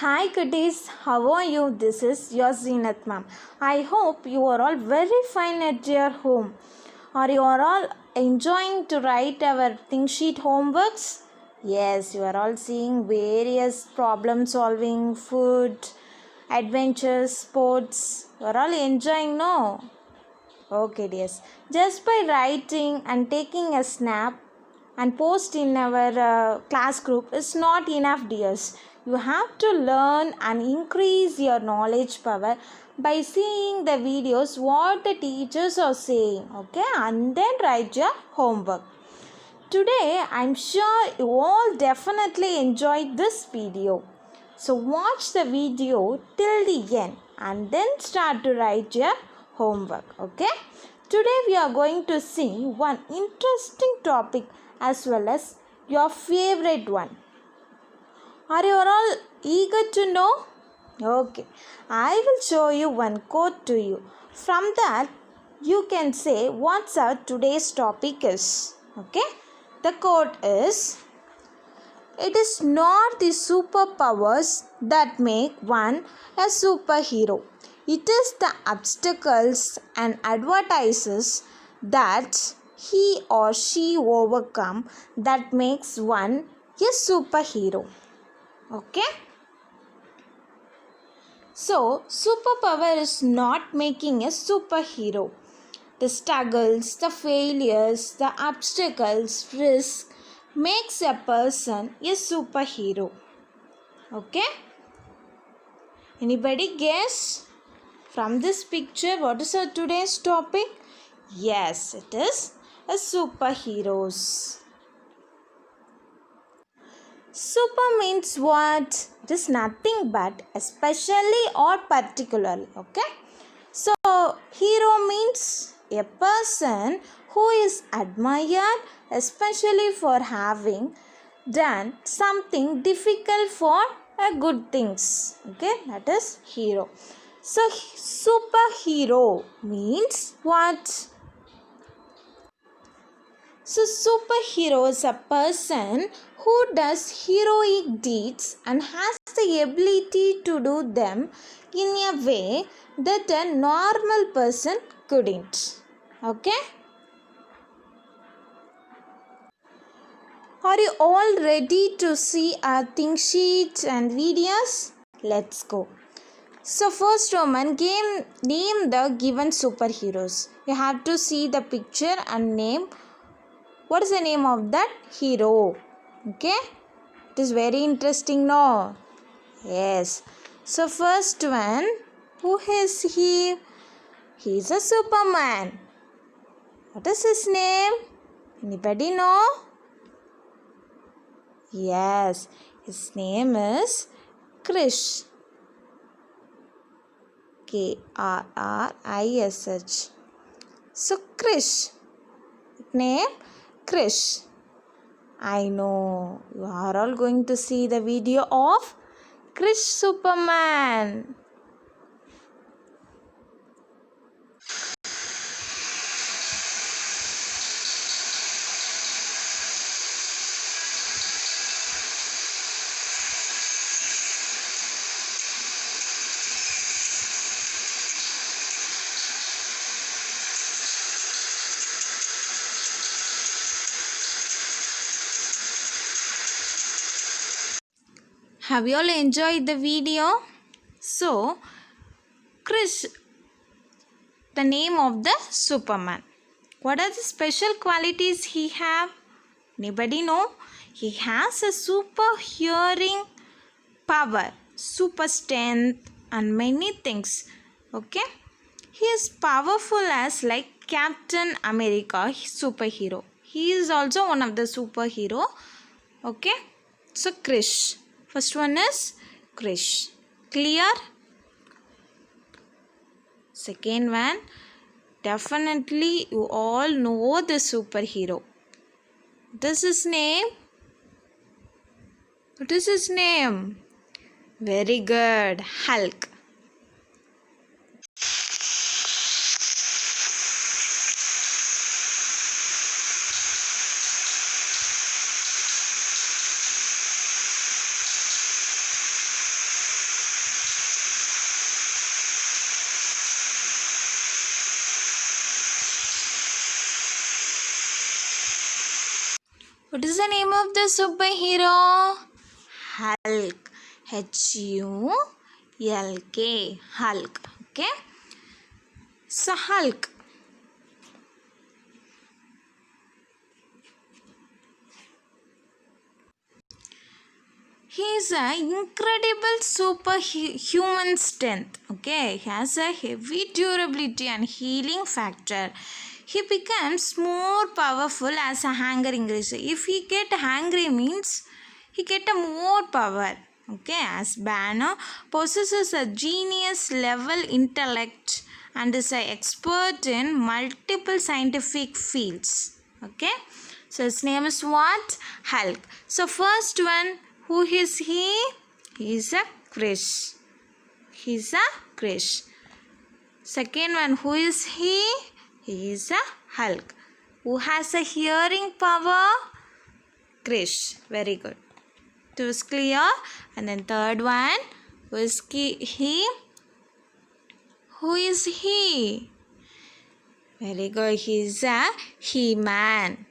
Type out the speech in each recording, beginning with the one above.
Hi goodies, how are you? This is your Zenat ma'am. I hope you are all very fine at your home. Are you are all enjoying to write our thing sheet homeworks? Yes, you are all seeing various problem solving, food, adventures, sports. You are all enjoying, no? Okay, dears. Just by writing and taking a snap and post in our class group is not enough, dears. You have to learn and increase your knowledge power by seeing the videos what the teachers are saying, okay, and then write your homework. Today I'm sure you all definitely enjoyed this video. So watch the video till the end and then start to write your homework, okay? Today we are going to see one interesting topic as well as your favorite one. Are you all eager to know? Okay, I will show you one quote to you. From that, you can say what's our today's topic is. Okay, the quote is: it is not the superpowers that make one a superhero. It is the obstacles and advertises that he or she overcome that makes one a superhero. Okay? So, superpower is not making a superhero. The struggles, the failures, the obstacles, risk makes a person a superhero. Okay? Anybody guess? From this picture, what is our today's topic? Yes, it is a superheroes. Super means what? It is nothing but especially or particularly. Okay? So, hero means a person who is admired especially for having done something difficult for a good things. Okay, that is hero. So, superhero means what? So, superhero is a person who does heroic deeds and has the ability to do them in a way that a normal person couldn't. Okay? Are you all ready to see our thing sheet and videos? Let's go. So, first Roman, name the given superheroes. You have to see the picture and name. What is the name of that hero? Okay, it is very interesting, no? Yes. So first one, who is he? He is a Superman. What is his name? Anybody know? Yes, his name is Krish. Krish. So Krish. Name Krish. I know you are all going to see the video of Krish Superman. Have you all enjoyed the video? So, Krish, the name of the Superman. What are the special qualities he have? Anybody know? He has a super hearing power, super strength and many things. Okay? He is powerful as like Captain America superhero. He is also one of the superhero. Okay? So Krish. First one is Krish. Clear? Second one, definitely you all know the superhero. What is his name? What is his name? Very good. Hulk. What is the name of the superhero? Hulk. Hulk. Hulk. Okay. So Hulk. He is an incredible superhuman strength. Okay, he has a heavy durability and healing factor. He becomes more powerful as a hunger increases. If he get hungry means he get a more power. Okay, as Banner possesses a genius level intellect and is an expert in multiple scientific fields. Okay, so his name is what? Hulk. So first one, who is he? He is a Krish. He is a Krish. Second one, who is he? He is a Hulk. Who has a hearing power? Krish. Very good. Two is clear. And then third one, who is he? Who is he? Very good. He is a He-Man.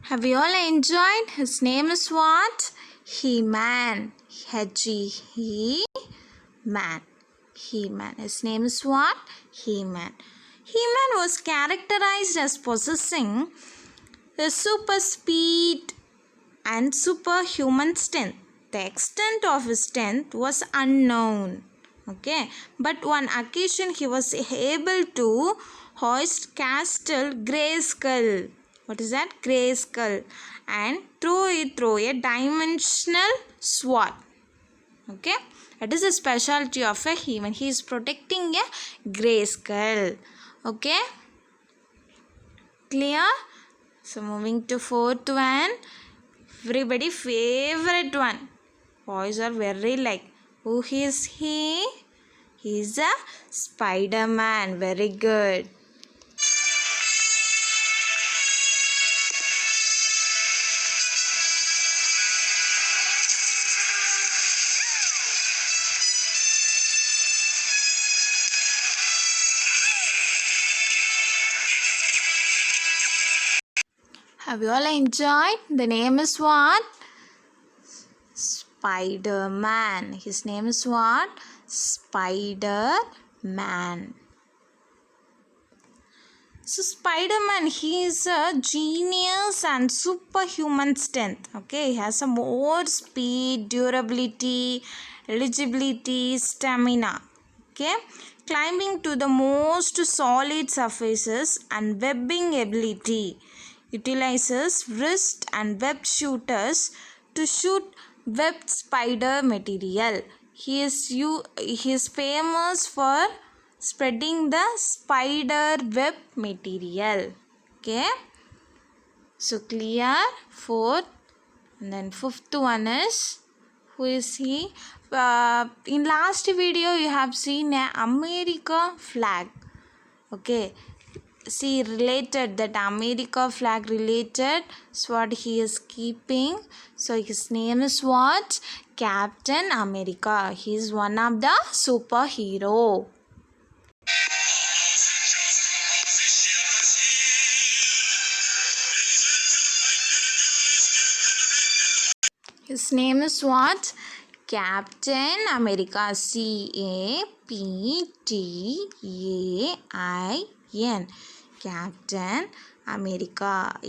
Have you all enjoyed? His name is what? He-Man. He-Man. He-Man. His name is what? He-Man. He-Man was characterized as possessing the super speed and superhuman strength. The extent of his strength was unknown. Okay, but one occasion he was able to hoist Castle Grayskull. What is that? Grayskull. And throw it through a dimensional sword. Okay, that is a specialty of a human. He is protecting a Grayskull. Okay, clear? So moving to fourth one. Everybody favorite one. Boys are very like. Who is he? He is a Spider-Man. Very good. Have you all enjoyed? The name is what? Spider-Man. His name is what? Spider-Man. So Spider-Man, he is a genius and superhuman strength. Okay, he has a more speed, durability, eligibility, stamina. Okay, climbing to the most solid surfaces and webbing ability. Utilizes wrist and web shooters to shoot webbed spider material. He is famous for spreading the spider web material. Okay, so clear. Fourth, and then fifth one is, who is he? In last video you have seen a America flag. Okay, see related, that America flag related is what he is keeping. So his name is what? Captain America. He is one of the superhero. His name is what? Captain America. CAPTAIN. Captain America. AMERICA.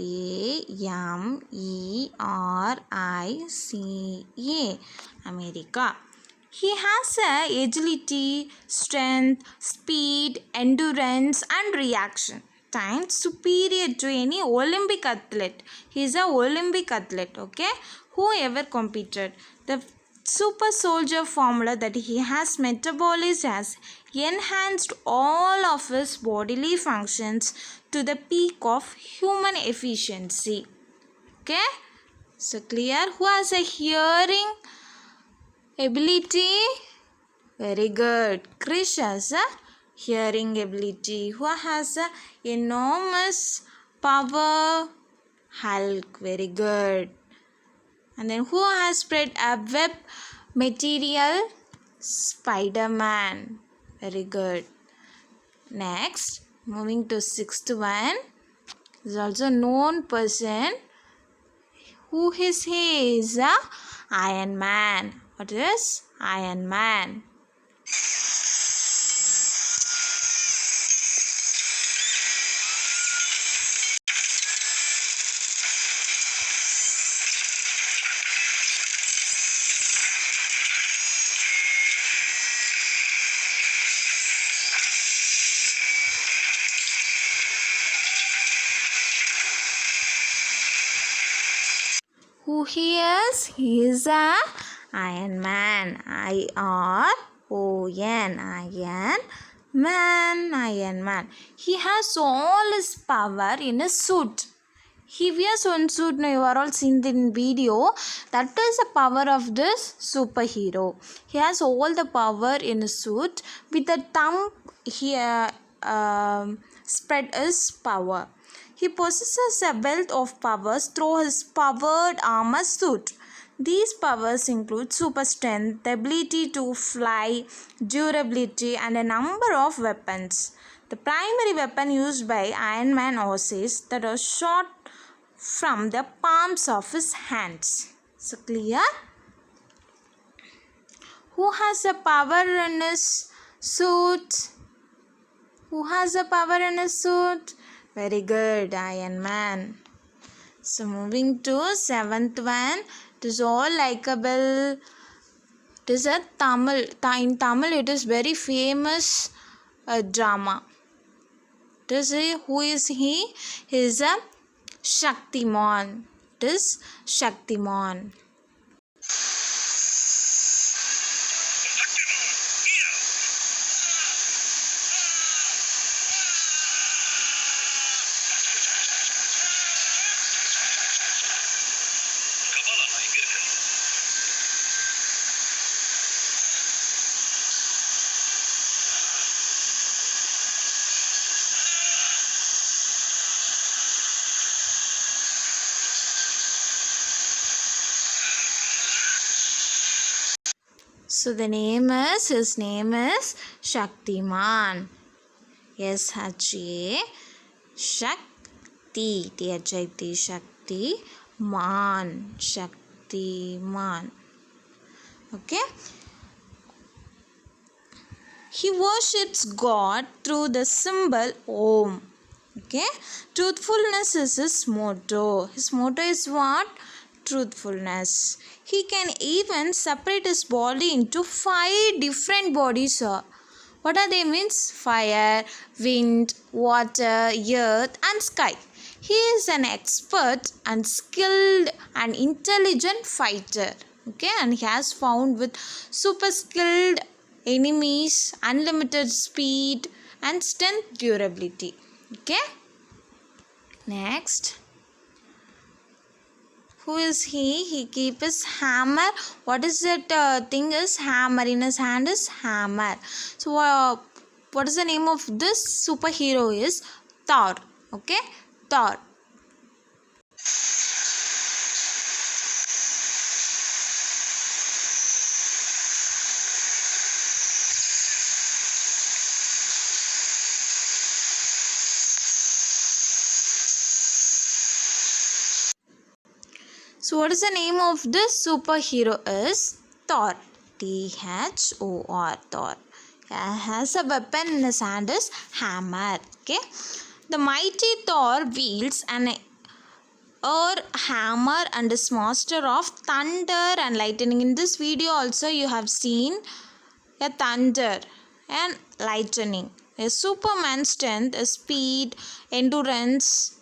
America. He has agility, strength, speed, endurance and reaction time superior to any Olympic athlete. He is an Olympic athlete. Okay, who ever competed. The super soldier formula that he has metabolized has enhanced all of his bodily functions to the peak of human efficiency. Okay, so clear. Who has a hearing ability? Very good. Krish has a hearing ability. Who has a enormous power? Hulk. Very good. And then who has spread a web material? Spider-Man. Very good. Next, moving to sixth one. Is also a known person. Who is he? Is a Iron Man. What is Iron Man? Who he is? He is a Iron Man. I-R-O-N. Iron Man. Iron Man. He has all his power in a suit. He wears one suit. Now you are all seen in video. That is the power of this superhero. He has all the power in a suit. With the thumb, he spread his power. He possesses a wealth of powers through his powered armor suit. These powers include super strength, the ability to fly, durability, and a number of weapons. The primary weapon used by Iron Man is that are shot from the palms of his hands. So clear? Who has a power in his suit? Who has a power in his suit? Very good, Iron Man. So moving to seventh one. It is all likable. It is a Tamil. In Tamil, it is very famous drama. Who is he? He is a Shaktiman. It is Shaktiman. So his name is Shaktiman. S-H-A Shakti. T-H-I-T Shaktiman. Shaktiman. Okay. He worships God through the symbol Om. Okay. Truthfulness is his motto. His motto is what? Truthfulness. He can even separate his body into 5 different bodies. What are they means? Fire, wind, water, earth and sky. He is an expert and skilled and intelligent fighter. Okay, and he has found with super skilled enemies, unlimited speed and strength durability. Okay. Next. Who is he? He keeps his hammer. What is that thing is hammer? In his hand is hammer. So what is the name of this superhero is Thor. Okay, Thor. So what is the name of this superhero is Thor. T-H-O-R. Thor. He has a weapon in his hand is hammer. Okay. The mighty Thor wields an hammer and is master of thunder and lightning. In this video also you have seen a thunder and lightning. A Superman strength is speed, endurance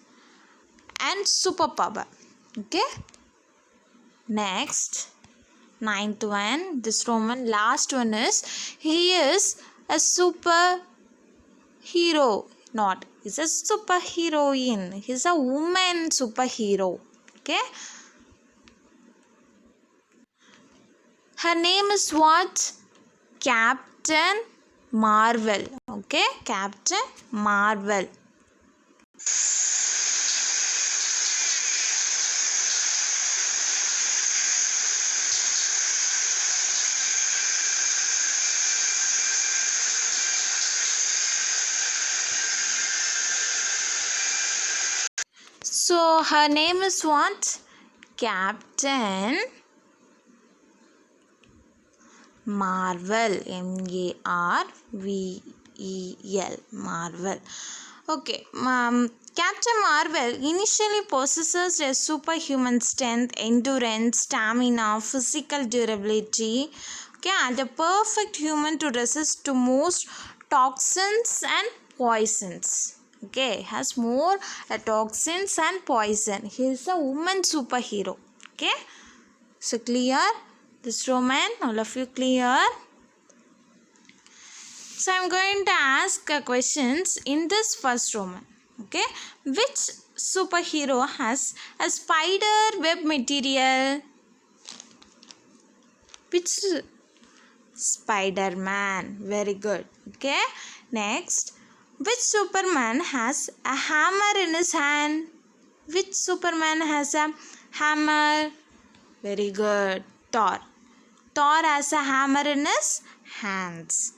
and superpower. Okay. Next, 9th one, this Roman last one is, he is a super hero. Not, he's a superheroine. He's a woman superhero. Okay. Her name is what? Captain Marvel. Okay, Captain Marvel. So her name is what? Captain Marvel. Marvel. Marvel. Okay. Captain Marvel initially possesses a superhuman strength, endurance, stamina, physical durability. Okay, and a perfect human to resist to most toxins and poisons. Okay, has more toxins and poison. He is a woman superhero. Okay, so clear this Roman, all of you clear? So I'm going to ask questions in this first Roman. Okay, which superhero has a spider web material? Which? Spider-Man. Very good. Okay, next, which Superman has a hammer in his hand? Which Superman has a hammer? Very good. Thor. Thor has a hammer in his hands.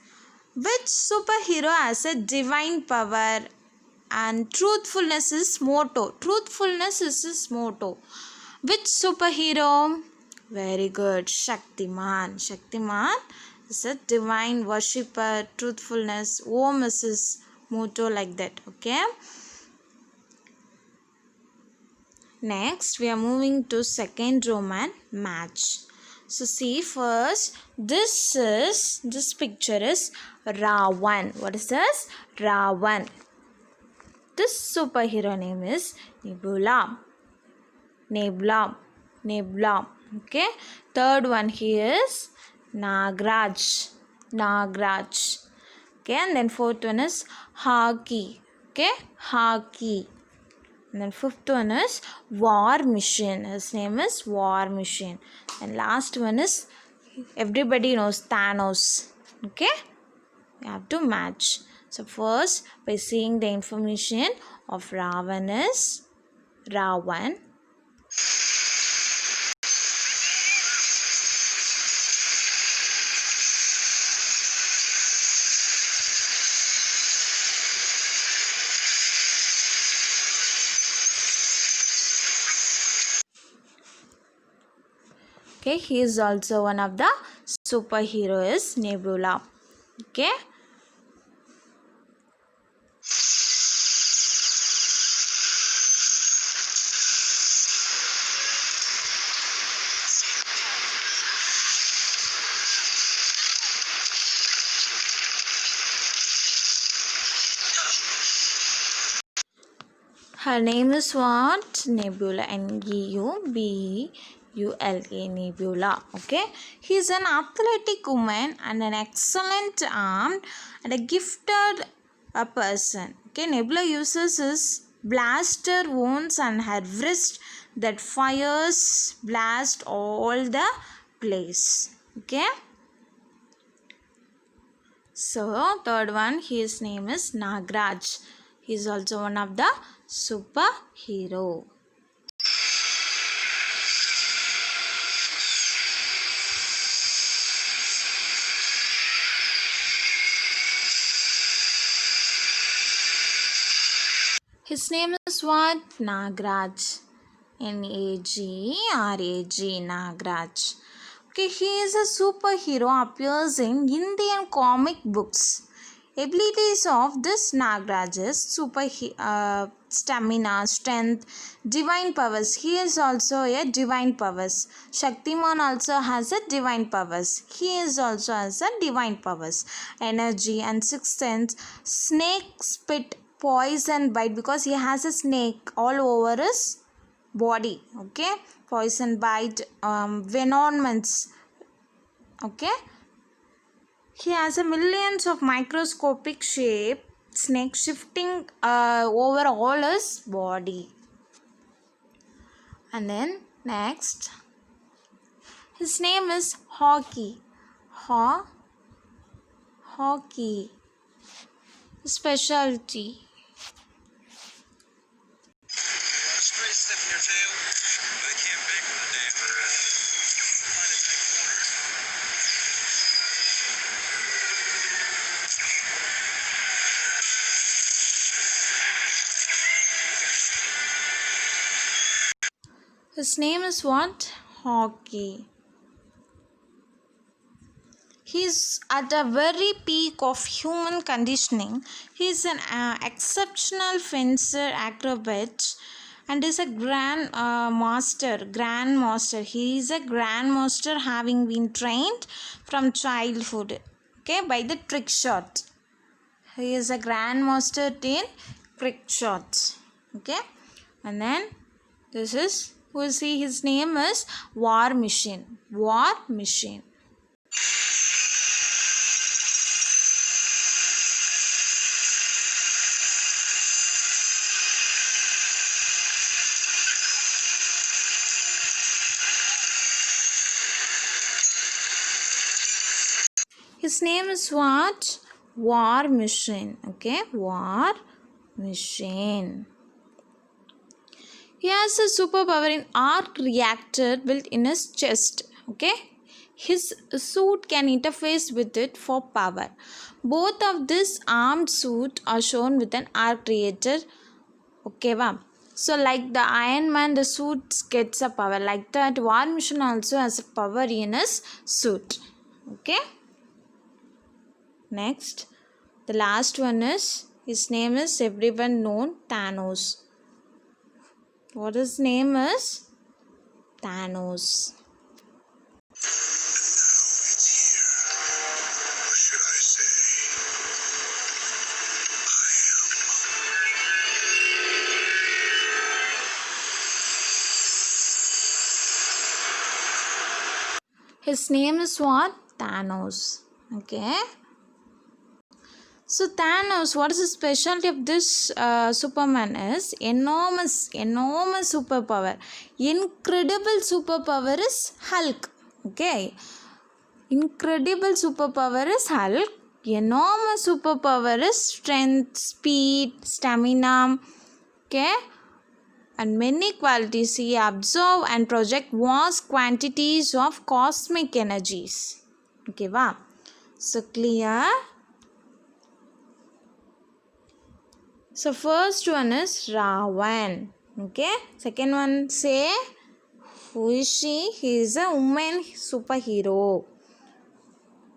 Which superhero has a divine power and truthfulness is motto? Truthfulness is his motto. Which superhero? Very good. Shaktiman. Shaktiman is a divine worshipper. Truthfulness. Om is his motto, like that. Okay. Next, we are moving to second Roman, match. So see, first this picture is Ravan. What is this? Ravan. This superhero name is Nebula. Nebula. Nebula. Okay. Third one here is Nagraj. Nagraj. Okay. And then fourth one is Haki. Okay. Haki. And then fifth one is War Machine. His name is War Machine. And last one is, everybody knows, Thanos. Okay. You have to match. So first, by seeing the information of Ravan is Ravan. Okay, he is also one of the superheroes, Nebula. Okay. Her name is what? Nebula. Nebula. Nebula. Okay. He is an athletic woman and an excellent armed and a gifted person. Okay. Nebula uses his blaster wounds and her wrist that fires blast all the place. Okay. So third one, his name is Nagraj. He is also one of the superhero. His name is what? Nagraj. Nagraj. Nagraj. Okay, he is a superhero, appears in Indian comic books. Abilities of this Nagraj is stamina, strength, divine powers. He is also a divine powers. Shaktiman also has a divine powers. He is also has a divine powers. Energy and sixth sense. Snake spit, poison bite, because he has a snake all over his body. Okay, poison bite, venoments. Okay, he has a millions of microscopic shape snake shifting over all his body. And then next, his name is Haki. hockey. Specialty. Straight step in your tail, but it can't bank on the day. Find a tight corner. His name is what? Hockey. He's at the very peak of human conditioning. He's an exceptional fencer, acrobat, and is a grandmaster. He is a grandmaster, having been trained from childhood, okay, by the trick shot. He is a grandmaster in trick shots, okay. And then this is, we'll see, his name is War Machine. War Machine. His name is what? War Machine. Okay, War Machine. He has a superpower in arc reactor built in his chest. Okay, his suit can interface with it for power. Both of this armed suit are shown with an arc reactor. Okay, wow. So like the Iron Man, the suit gets a power. Like that, War Machine also has a power in his suit. Okay. Next, the last one is, his name is everyone known, Thanos. What his name is? Thanos. It's here. What should I say? His name is what? Thanos. Okay. So Thanos, what is the specialty of this Superman is enormous superpower. Incredible superpower is Hulk. Okay. Incredible superpower is Hulk. Enormous superpower is strength, speed, stamina. Okay. And many qualities. He absorb and project vast quantities of cosmic energies. Okay, wow. So clear. So first one is Ravan. Okay. Second one, say, who is she? He is a woman superhero.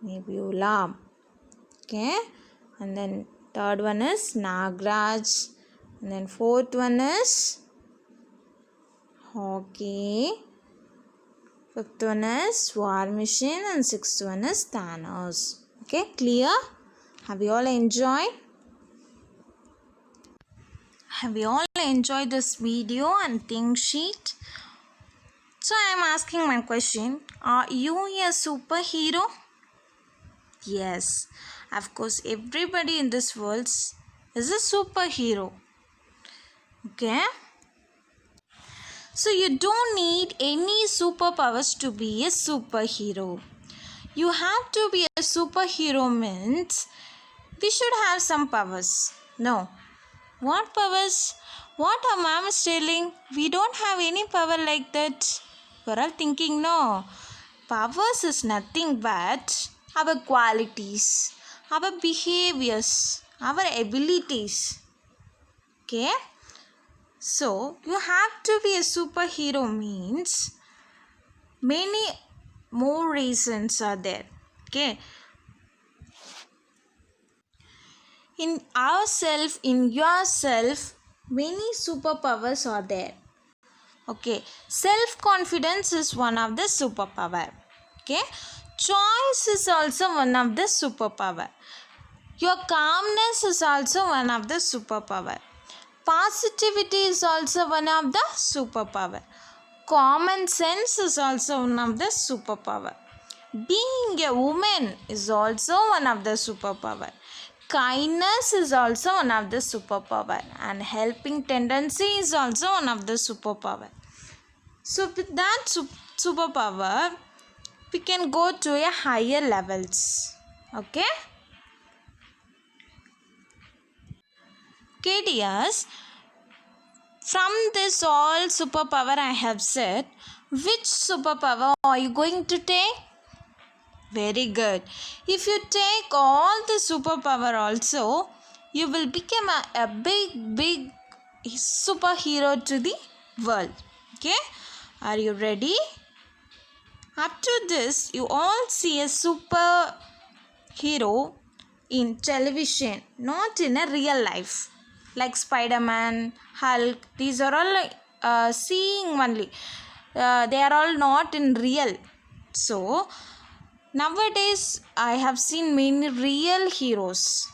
Nebula. Okay. And then third one is Nagraj. And then fourth one is Hockey. Fifth one is War Machine. And sixth one is Thanos. Okay. Clear? Have you all enjoyed? Have you all enjoyed this video and thing sheet? So I am asking my question. Are you a superhero? Yes. Of course, everybody in this world is a superhero. Okay? So you don't need any superpowers to be a superhero. You have to be a superhero means we should have some powers. No. What powers? What our mom is telling? We don't have any power like that. We're all thinking, no. Powers is nothing but our qualities, our behaviors, our abilities. Okay? So, you have to be a superhero means many more reasons are there. Okay? In ourself, in yourself, many superpowers are there. Okay, self-confidence is one of the superpower. Okay, choice is also one of the superpower. Your calmness is also one of the superpower. Positivity is also one of the superpower. Common sense is also one of the superpower. Being a woman is also one of the superpower. Kindness is also one of the superpower, and helping tendency is also one of the superpower. So with that superpower, we can go to a higher levels. Okay? Okay, dears. From this all superpower I have said, which superpower are you going to take? Very good. If you take all the superpower also, you will become a big superhero to the world. Okay? Are you ready? Up to this, you all see a superhero in television, not in a real life. Like Spider-Man, Hulk, these are all seeing only. They are all not in real. So, nowadays, I have seen many real heroes.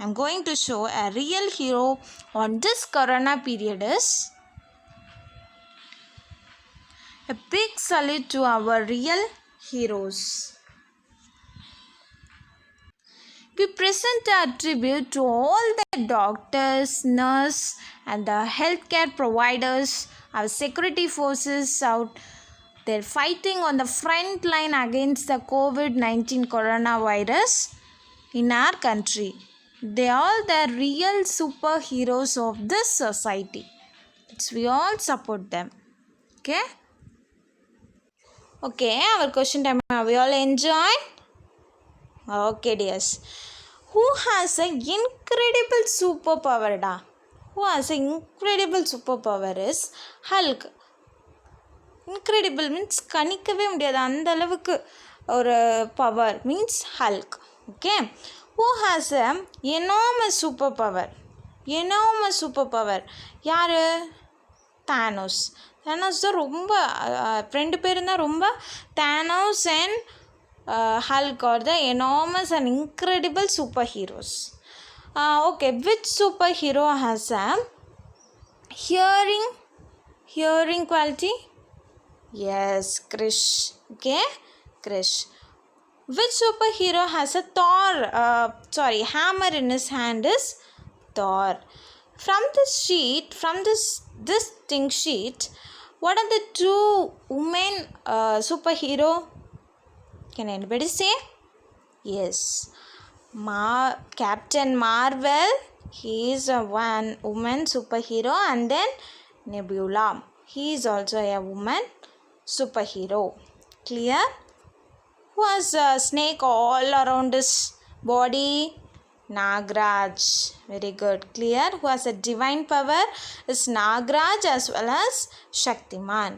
I'm going to show a real hero on this corona period is a big salute to our real heroes. We present our tribute to all the doctors, nurses, and the healthcare providers, our security forces out there fighting on the front line against the COVID-19 coronavirus in our country. They are the real superheroes of this society. We all support them. Okay? Okay, our question time. Have we all enjoyed? Okay, dears. Who has an incredible superpower? Da? Who has an incredible superpower is Hulk. Incredible means கணிக்கவே முடியாது அந்த அளவுக்கு ஒரு power means Hulk. Okay. Who has a enormous superpower? Enormous superpower. யாரு? Thanos. Thanos தான் ரொம்ப ரெண்டு பேரும் தான் ரொம்ப Thanos and Hulk are the enormous and incredible superheroes. Okay, which superhero has a hearing quality? Yes, Krish. Okay, Krish. Which superhero has a hammer in his hand is Thor. From this thing sheet, what are the two women superhero? Can anybody say? Yes. Captain Marvel, he is a one woman superhero, and then Nebula, he is also a woman superhero. Clear? Who has a snake all around his body? Nagraj. Very good. Clear? Who has a divine power is Nagraj as well as Shaktiman.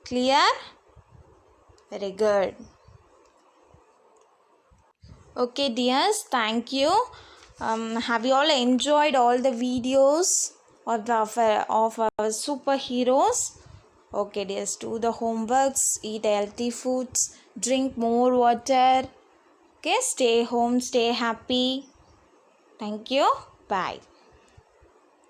Clear? Very good. Okay, dears, thank you. Have you all enjoyed all the videos of our superheroes? Okay, dears, do the homeworks, eat healthy foods, drink more water. Okay, stay home, stay happy. Thank you. Bye.